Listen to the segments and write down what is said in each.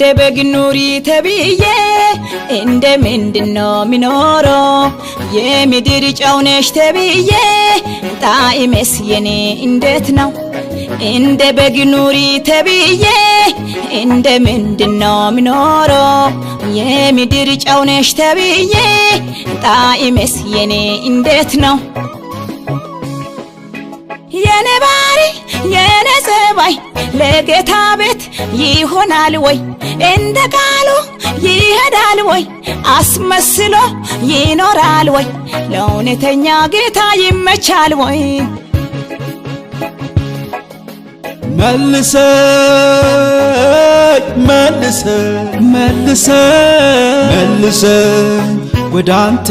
እንደ በግ ኑሪ ተብዬ እንደ ምንድነው ሚኖረው የምድር ጨው ነሽ ተብዬ ጣዕሜስ የኔ እንዴት ነው እንደ በግ ኑሪ ተብዬ እንደ ምንድነው ሚኖረው የምድር ጨው ነሽ ተብዬ ጣዕሜስ የኔ እንዴት ነው የኔ ባሪ የኔ ጸባይ ለጌታ ቤት ይሆናል ወይ እንደ ቃሉ ይሄዳል ወይ አስመስሎ ይኖራል ወይ ለእውነተኛ ጌታ ይመቻል ወይ መልሰኝ ወደ አንተ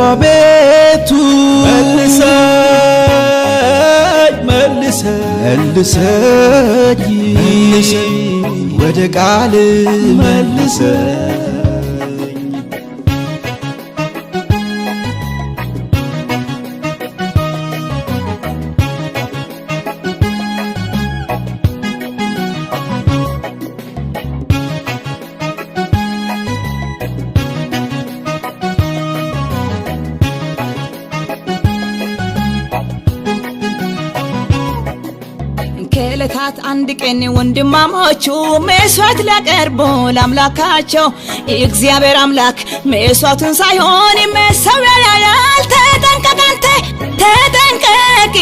አቤቱ መልሰኝ ወደ ቃል መልሰኝ ከዕለታት አንድ ቀን ወንድማሞቹ መስዋዕት ሊያቀርቡ ለአምላካቸው እግዚአብሔር አምላክ መስዋዕቱን ሳይሆን መሠዊያ ያያል ተጠንቀቅ አንተ ተጠንቀቅ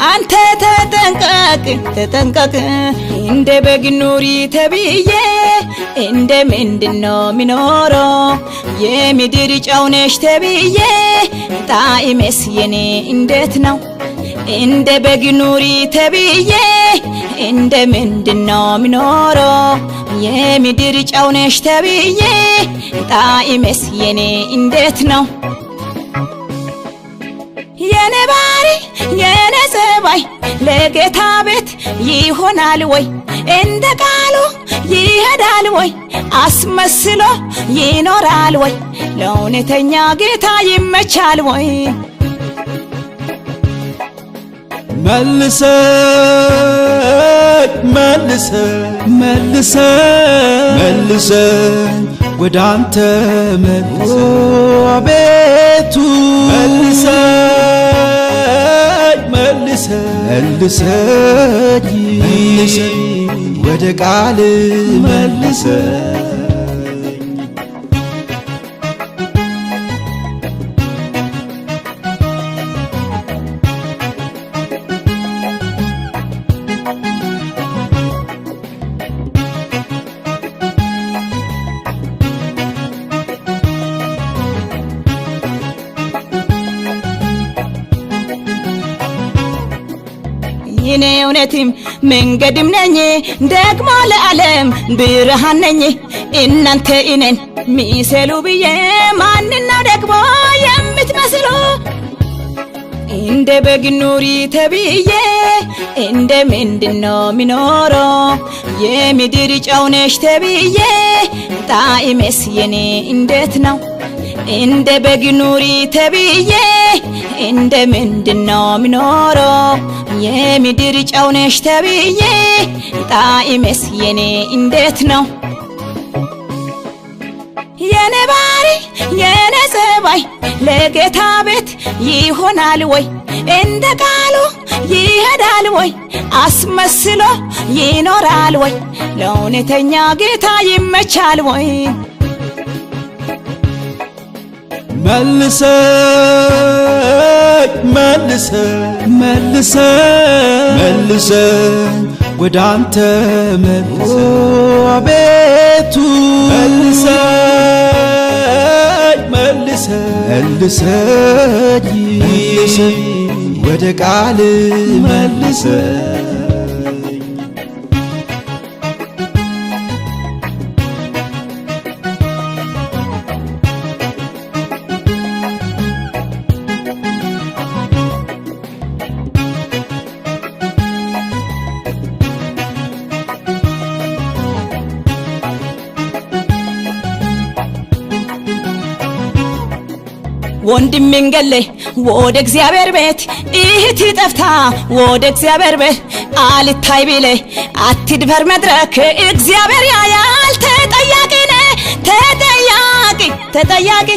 አንተ ተጠንቀቅ እንደ በግ ኑሪ ተብዬ እንደ ምንድነው ሚኖረው የምድር ጨው ነሽ ተብዬ ጣዕሜስ የኔ እንዴት ነው እንደ በግ ኑሪ ተብዬ እንደ ምንድነው ሚኖረው የምድር ጨው ነሽ ተብዬ ጣዕሜስ የኔ እንዴት ነው የኔ ባሪ የኔ ጸባይ ለጌታ ቤት ይሆናል ወይ እንደ ቃሉ ይሄዳል ወይ አስመስሎ ይኖራል ወይ ለእውነተኛ ጌታ ይመቻል ወይ መልሰኝ ወደ አንተ አቤቱ መልሰኝ ወደ ቃል መልሰኝ እኔ እውነትም መንገድም ነኝ ደግሞ ለዓለም ብርሃን ነኝ እናንተ እኔን ሚሰሉ ብዬ ማንነው ደግሞ የምትመስሉ እንደ በግ ኑሪ ተብዬ እንደ ምንድነው ሚኖረው የምድር ጨው ነሽ ተብዬ ጣዕሜስ የኔ እንዴት ነው እንደ በግ ኑሪ ተብዬ እንደ ምንድነው ሚኖረው የምድር ጨው ነሽ ተብዬ ጣዕሜስ የኔ እንዴት ነው የኔ ባሪ የኔ ጸባይ ለጌታ ቤት ይሆናል ወይ እንደ ቃሉ ይሄዳል ወይ አስመስሎ ይኖራል ወይ ለእውነተኛ ጌታ ይመቻል ወይ መልሰኝ ወደ አንተ አቤቱ መልሰኝ ወደ ቃል መልሰኝ ወንድሜን ገለህ ወደ እግዚአብሔር ቤት እህት ጠፍታ ወደ እግዚአብሔር ቤት አልታይ ቢልህ አትድፈር መድረክ እግዚአብሔር ያያል ተጠያቂ ነህ ተጠያቂ ተጠያቂ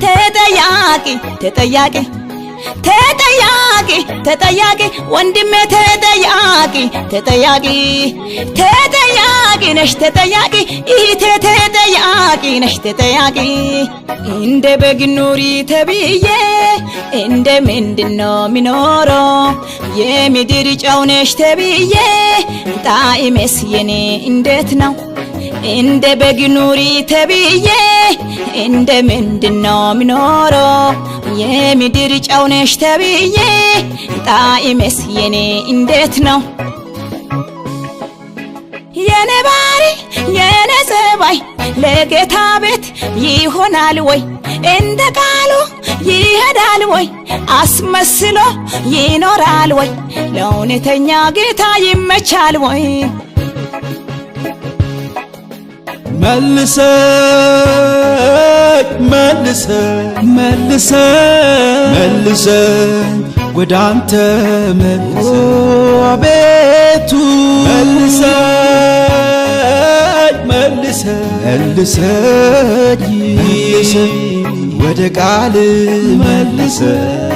ተጠያቂ ተጠያቂ ተጠያቂ ተጠያቂ ወንድሜ ተጠያቂ ተጠያቂ ተጠያቂ ነሽ ተጠያቂ እህቴ ተጠያቂ ነሽ ተጠያቂ እንደ በግ ኑሪ ተብዬ እንደ ምንድነው ሚኖረው የምድር ጨው ነሽ ተብዬ ጣዕሜስ የኔ እንዴት ነው እንደ በግ ኑሪ ተብዬ እንደ ምንድነው ሚኖረው የምድር ጨው ነሽ ተብዬ ጣዕሜስ የኔ እንዴት ነው የኔ ባሪ የኔ ጸባይ ለጌታ ቤት ይሆናል ወይ እንደ ቃሉ ይሄዳል ወይ አስመስሎ ይኖራል ወይ ለእውነተኛ ጌታ ይመቻል ወይ መልሰኝ ወደ አንተ መልሰኝ አቤቱ መልሰኝ ወደ ቃል መልሰኝ